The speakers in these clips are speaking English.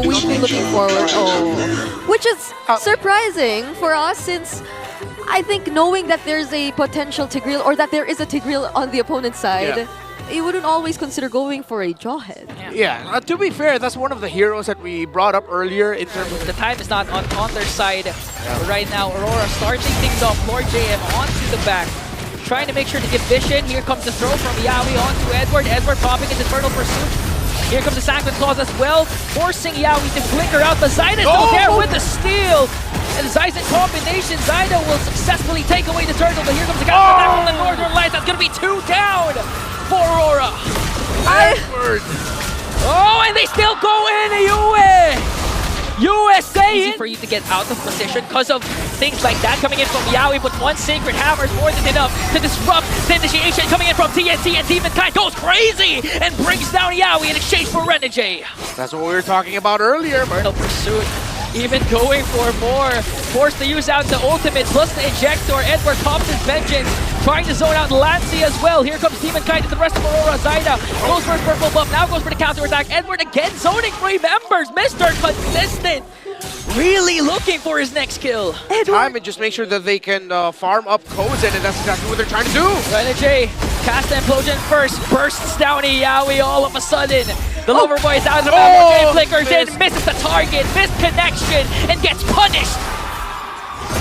we've been looking forward. Which is surprising for us since I think knowing that there's a potential Tigreal or that there is a Tigreal on the opponent's side, you wouldn't always consider going for a Jawhead. Yeah, to be fair, that's one of the heroes that we brought up earlier in terms of... The time is not on their side right now. Aurora starting things off. Lord JM onto the back, trying to make sure to get vision. Here comes the throw from Yawi onto Edward. Edward popping into Eternal Pursuit. Here comes the Sanguine Claws as well, forcing Yawi to flicker out, but Zyda's still there with the steal. And Zyda's combination, Zyda will successfully take away the turtle, but here comes the counter attack from the Northern Lights. That's going to be 2 down for Aurora. And they still go in, USA! Easy for you to get out of position because of things like that coming in from Yawi, but one Sacred Hammer is more than enough to disrupt the initiation coming in from TNC, and Demonkind goes crazy and brings down Yawi in exchange for Renegade. That's what we were talking about earlier. Eternal Pursuit, even going for more. Forced to use out the ultimate plus the ejector. Edward pops his vengeance, trying to zone out Lancy as well. Here comes Demonkind and the rest of Aurora. Zyda goes for his purple buff, now goes for the counter attack. Edward again zoning 3 members. Mr. Consistent, really looking for his next kill. Time and just make sure that they can farm up Kozen, and that's exactly what they're trying to do. Renegade cast the implosion first, bursts down Yawi all of a sudden. The Lover Boy is out of the map, flickers in, misses the target, missed connection, and gets punished.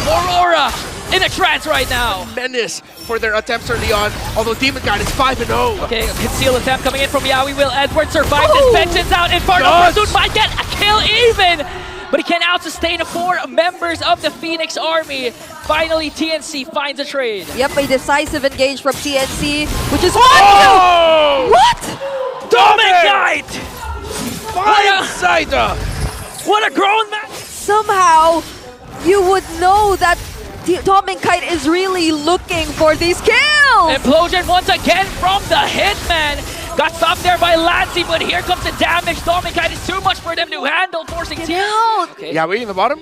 Aurora in a trance right now. Menace for their attempts early on, although Demonkind is 5-0. Okay, a conceal attempt coming in from Yawi. Will Edward survive this? Vengeance out, Inferno Pursuit might get a kill even, but he can out-sustain 4 members of the Phoenix Army. Finally, TNC finds a trade. Yep, a decisive engage from TNC, which is What? Dominate! Zyda! What a grown man! Somehow, you would know that Dominkind is really looking for these kills! Implosion once again from the Hitman. Got stopped there by Lancy, but here comes the damage. Dominkind is too much for them to handle, forcing out. Okay. Yawi in the bottom.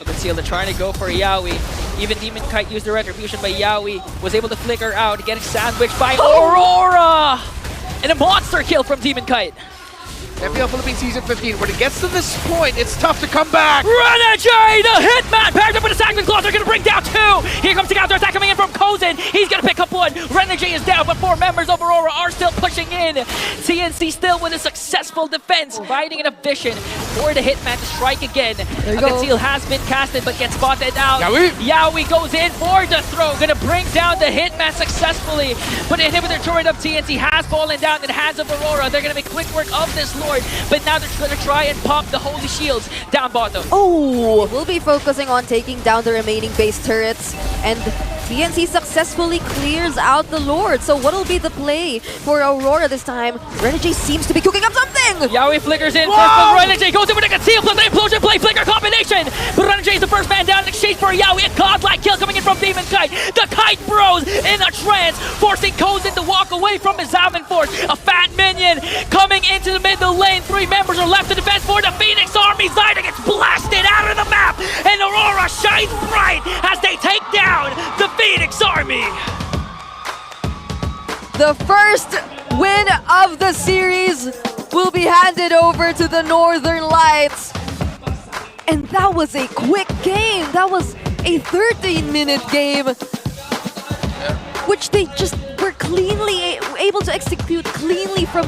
Concealed, trying to go for Yawi. Even Demonkind used the retribution, but Yawi was able to flicker out, getting sandwiched by Aurora! And a monster kill from Demonkind. MPL Philippines Season 15, when it gets to this point, it's tough to come back. Renegade, the Hitman, paired up with the Sanguine Claws, they're going to bring down 2. Here comes the counter attack coming in from Kozen. He's going to pick up 1. Renegade is down, but 4 members of Aurora are still pushing in. TNC still with a successful defense, providing a vision for the Hitman to strike again. A conceal has been casted, but gets spotted out. Yawi goes in for the throw, going to bring down the Hitman successfully. But the inhibitor turret of TNC has fallen down in the hands of Aurora. They're going to make quick work of this Lord. But now they're going to try and pop the Holy Shields down bottom. We'll be focusing on taking down the remaining base turrets, and TNC successfully clears out the Lord. So what will be the play for Aurora this time? Renegade seems to be cooking up something! Yawi flickers in first, but Renegade goes in with a conceal plus the implosion play, flicker combination! But Renegade is the first man down in exchange for Yawi. A godlike kill coming in from Demonkind. The Kite Bros in a trance, forcing Kozen to walk away from his Zaven Force. A fat minion coming into the middle lane. 3 members are left to defend for the Phoenix Army. Zyda gets blasted out of the map, and Aurora shines bright as they take down the Phoenix Army. The first win of the series will be handed over to the Northern Lights. And that was a quick game. That was a 13-minute game, which they just were cleanly able to execute cleanly from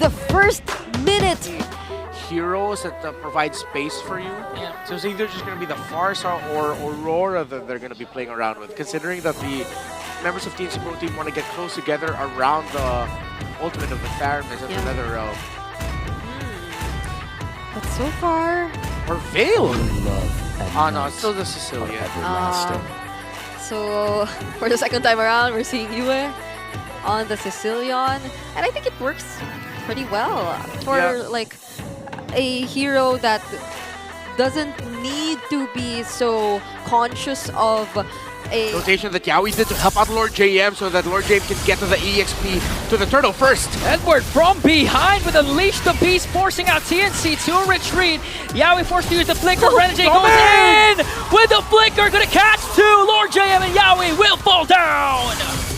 the first minute. Heroes that provide space for you. So it's either just going to be the Farsa or Aurora that they're going to be playing around with, considering that the members of TNC Pro Team want to get close together around the ultimate of the Theramis at another realm. But so far... Or Veil! Oh no, it's still the Sicilian. So for the second time around, we're seeing Yue on the Sicilian. And I think it works pretty well for like a hero that doesn't need to be so conscious of a rotation that Yawi did to help out Lord JM so that Lord JM can get to the EXP to the turtle first. Edward from behind with Unleash the Beast, forcing out TNC to retreat. Yawi forced to use the flicker. Renegade goes in with the flicker, gonna catch 2. Lord JM and Yawi will fall down.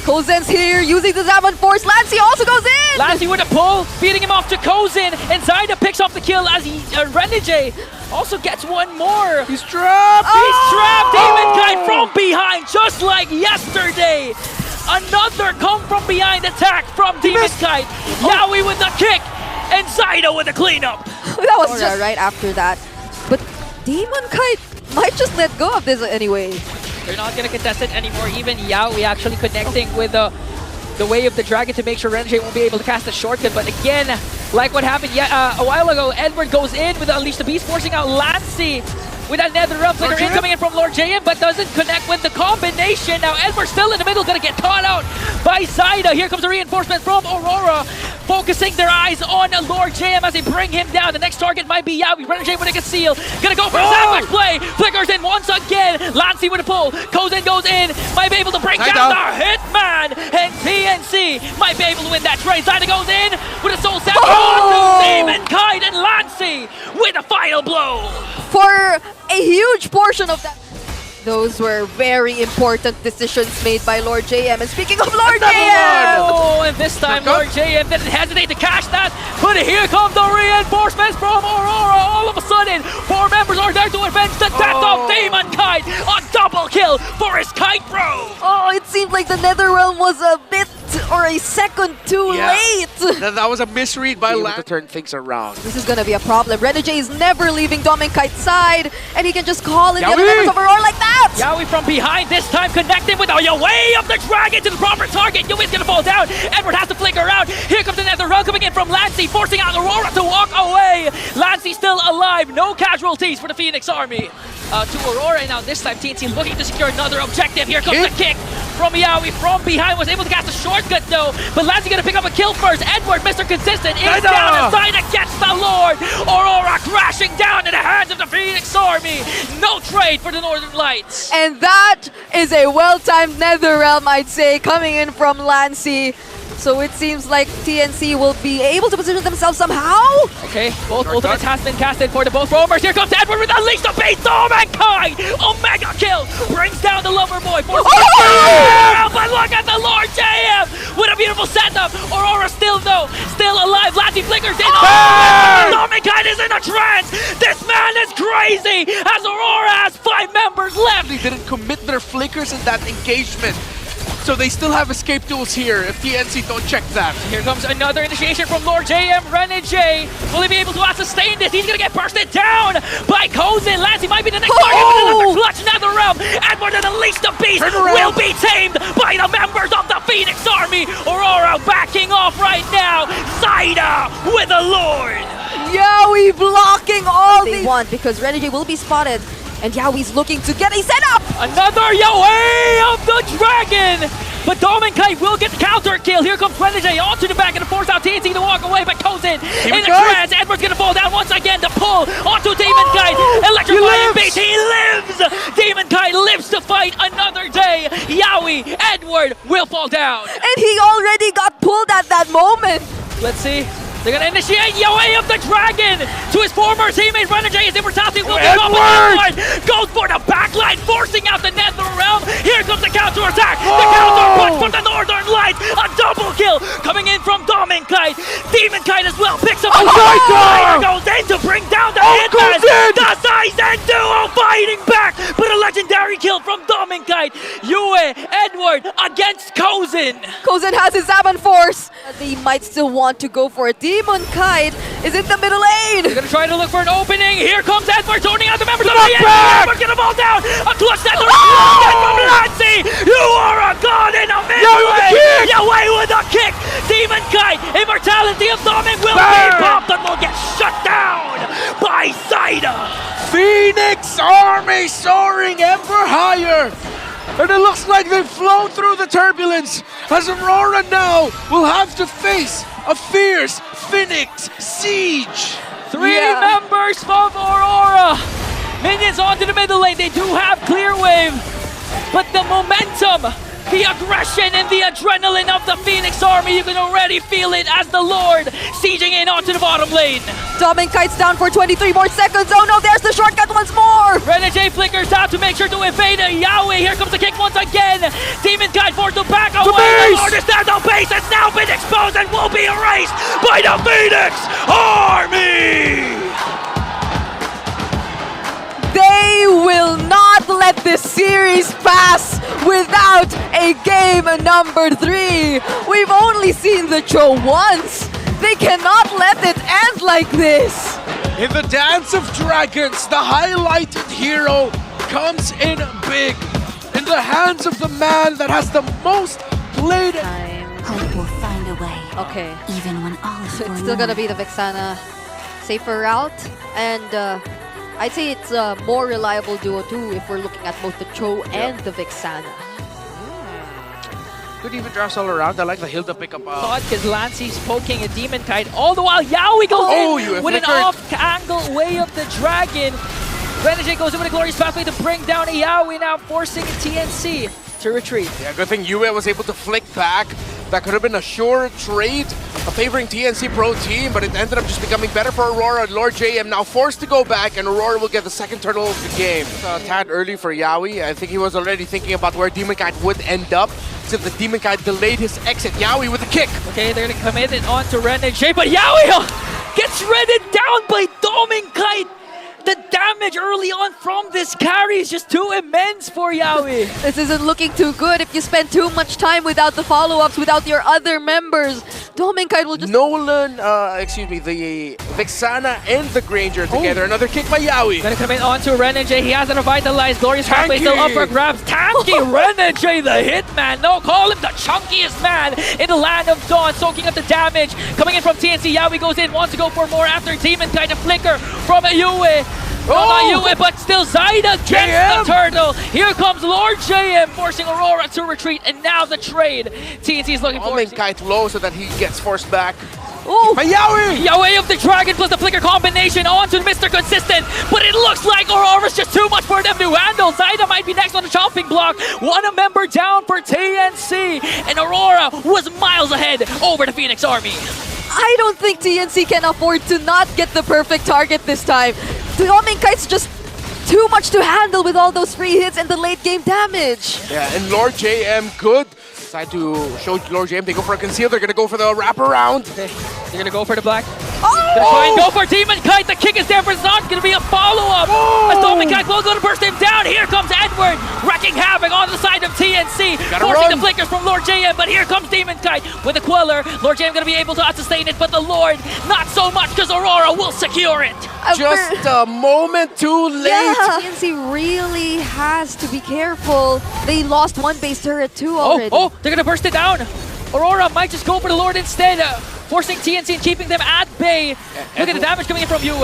Kozen's here using the Zaven Force. Lancy also goes in. Lassie with a pull, feeding him off to Kozin, and Zaida picks off the kill as Renegade also gets one more. He's trapped! He's trapped! Demon Kite from behind, just like yesterday. Another come from behind attack from Demon Kite. Yawi with the kick, and Zaida with the cleanup. That was just right after that. But Demon Kite might just let go of this anyway. They're not going to contest it anymore. Even Yawi actually connecting with the way of the dragon to make sure Renegade won't be able to cast a shortcut. But again, like what happened a while ago, Edward goes in with the Unleash the Beast, forcing out Lancey with that Nether Realm Flicker incoming in from Lord JM, but doesn't connect with the combination. Now Edward still in the middle, gonna get caught out by Zaida. Here comes the reinforcement from Aurora, focusing their eyes on Lord JM as they bring him down. The next target might be Yawi. Renegade with a conceal, gonna go for a sandwich play. Flickers in once again. Lancey with a pull. Kozin goes in, might be able to break down the Hitman, and TNC might be able to win that trade. Zaida goes in with a soul sandwich. Demon Kite and Lancey with a final blow. For a huge portion of that. Those were very important decisions made by Lord JM. And speaking of Lord JM! Oh, and this time Lord JM didn't hesitate to cash that. But here come the reinforcements from Aurora. All of a sudden, 4 members are there to avenge the death of Demon Kite. A double kill for his Kite Bro. Oh, it seemed like the Netherrealm was a bit or a second too late. That was a misread by Lance to turn things around. This is gonna be a problem. Renegade is never leaving Demon Kite's side, and he can just call in the other members of Aurora like that. Yawi from behind, this time connected with the way of the dragon to the proper target. Yawi's gonna fall down. Edward has to flicker out. Here comes the Nether Realm coming in from Lancey, forcing out Aurora to walk away. Lancey still alive. No casualties for the Phoenix Army. To Aurora, and now this time TNC looking to secure another objective. Here comes the kick from Yawi from behind. Was able to cast a shortcut though, but Lancey gonna pick up a kill first. Edward, Mr. Consistent, is down and Zaida gets the Lord. Aurora crashing down in the hands of the Phoenix Army. No trade for the Northern Lights. And that is a well-timed Netherrealm, I'd say, coming in from Lancey. So it seems like TNC will be able to position themselves somehow. Okay, both ultimates has been casted for the both roamers. Here comes Edward with Unleash the Beast. Oh my God! Omega kill brings down the lover boy. But look at the Lord JM with a beautiful setup. Aurora still alive. Lancey flickers in. Omega is in a trance. This man is crazy. As Aurora has 5 members left. They didn't commit their flickers in that engagement. So they still have escape tools here if TNC don't check that. Here comes another initiation from Lord JM. Renegade, will he be able to sustain this? He's gonna get bursted down by Kozin. Lancey might be the next target with another clutch Nether Realm. Edward and Unleash the Beast will be tamed by the members of the Phoenix Army. Aurora backing off right now. Zaida with the Lord. Yawi blocking all they want because Renegade will be spotted. And Yawi's looking to get a setup! Another Yawi of the Dragon! But Demon Kite will get the counter kill. Here comes Renegade onto the back and force out TNC to walk away, but Kozin in a trance. Edward's gonna fall down once again. The pull onto Demon Kite. Electrifying beat. He lives! Demon Kite lives to fight another day. Yawi, Edward will fall down. And he already got pulled at that moment. Let's see. They're gonna initiate Yawi of the Dragon to his former teammate Renegade. His immortality will be up. Edward goes for the backline, forcing out the Nether Realm. Here comes the counter attack. The counter punch from the Northern Lights. A double kill coming in from Demon Kite. Demon Kite as well picks up a Zaida goes in to bring down the Hitman. The Sizen duo fighting back, but a legendary kill from Demon Kite. Yue, Edward against Kozin. Kozin has his Zaman Force. They might still want to go for it. Demon Kite is in the middle lane. They're gonna try to look for an opening. Here comes Edward zoning out the members of the TNC. Edward's gonna fall down. A clutch Nether from Lancey. You are a god in a mid-lane. Yawi with a kick. Demon Kite. Immortality of Dominic will be popped and will get shut down by Zaida. Phoenix Army soaring ever higher. And it looks like they've flown through the turbulence as Aurora now will have to face a fierce Phoenix siege. 3 members from Aurora. Minions onto the middle lane. They do have clear wave, but the momentum, the aggression, and the adrenaline of the Phoenix Army, you can already feel it as the Lord sieging in onto the bottom lane. Domin Kite's down for 23 more seconds. Oh no, there's the shortcut once more. Renegade flickers out to make sure to evade Yaoi. Here comes the kick once again. Demon Kite forced to back away. The Lord stands on base has now been exposed and will be erased by the Phoenix Army. They will not let this series pass without a game number 3. We've only seen the show once. They cannot let it end like this. In the Dance of Dragons, the highlighted hero comes in big. In the hands of the man that has the most played. Hope will find a way. Okay. Even when all is It's still gonna be the Vexana safer route, and I'd say it's a more reliable duo too if we're looking at both the Cho and the Vexana. Good even drafts all around. I like the Hilda pickup. Thought because Lancey's poking a Demon Kite. All the while, Yaoi goes in with an off-angle way of the dragon. Renegade goes in with a glorious pathway to bring down a Yaoi, now forcing TNC to retreat. Yeah, good thing Yue was able to flick back. That could have been a sure trade, favoring TNC Pro Team, but it ended up just becoming better for Aurora. Lord JM now forced to go back, and Aurora will get the second turtle of the game. It's a tad early for Yaoi. I think he was already thinking about where Demon Kite would end up, since the Demon Kite delayed his exit. Yaoi with a kick. Okay, they're gonna commit it onto Renegade, but Yaoi gets shredded down by Domin Kite. The damage early on from this carry is just too immense for Yaoi. This isn't looking too good if you spend too much time without the follow-ups, without your other members. Domin Kite will just... Nolan, the Vexana and the Granger together. Another kick by Yaoi. Gonna commit onto Renegade. He has a revitalized glorious pathway still up for grabs. Tanky Renegade, the hitman. No, call him the chunkiest man in the land of Dawn, soaking up the damage. Coming in from TNC, Yaoi goes in, wants to go for more after Demon Kite, a flicker from a Yue. No, not Yue, but still Zaida gets the turtle. Here comes Lord JM, forcing Aurora to retreat, and now the trade. TNC is looking for Kite low so that he gets forced back. Oh, By Yaoi! Yaoi of the Dragon plus the flicker combination onto Mr. Consistent, but it looks like Aurora's just too much for them to handle. Zaida might be next on the chopping block. One member down for TNC, and Aurora was miles ahead over the Phoenix Army. I don't think TNC can afford to not get the perfect target this time. Domin Kite's just too much to handle with all those free hits and the late game damage. Yeah, and Lord JM good. Decide to show Lord JM they go for a conceal. They're gonna go for the wraparound. Okay, they're gonna go for the black. Oh! Gonna try and go for Demon Kite. The kick is there, but it's not gonna be a follow-up. As Domin Kite will go to burst him down. Here comes Edward, wrecking havoc on the side of TNC, forcing the flickers from Lord JM. But here comes Demon Kite with a Queller. Lord JM gonna be able to sustain it, but the Lord not so much, because Aurora will secure it. Just a moment too late. Yeah, TNC really has to be careful. They lost one base turret too already. Oh, they're gonna burst it down. Aurora might just go for the Lord instead, forcing TNC and keeping them at bay. Look at the damage coming in from Yue.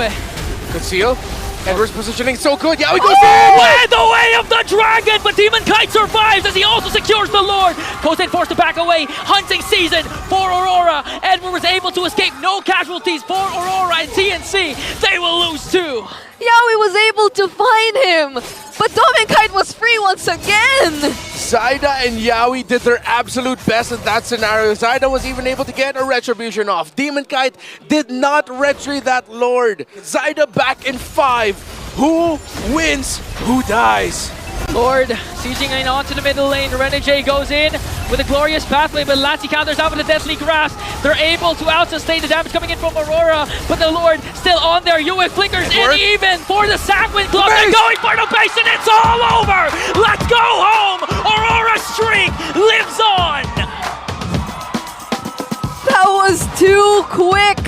Conceal. Edward's positioning so good. Yaoi goes With the way of the dragon, but Demon Kite survives as he also secures the Lord. Goes in, forced to back away. Hunting season for Aurora. Edward was able to escape. No casualties for Aurora and TNC. They will lose too. Yaoi was able to find him, but Domin Kite was free once again. Zaida and Yaoi did their absolute best in that scenario. Zaida was even able to get a retribution off. Demon Kite did not retry that Lord. Zaida back in 5. Who wins? Who dies? Lord sieging in onto the middle lane. Renegade goes in with a glorious pathway, but Lassie counters out with a deadly grasp. They're able to out-sustain the damage coming in from Aurora, but the Lord still on there. Yue flickers in even for the Sanguine Club. They're going for the base, and it's all over! Let's go home! Aurora's streak lives on! That was too quick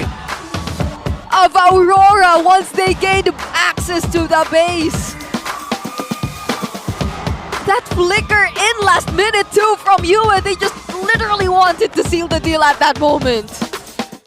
of Aurora once they gained access to the base. That flicker in last minute too from Yue, they just literally wanted to seal the deal at that moment.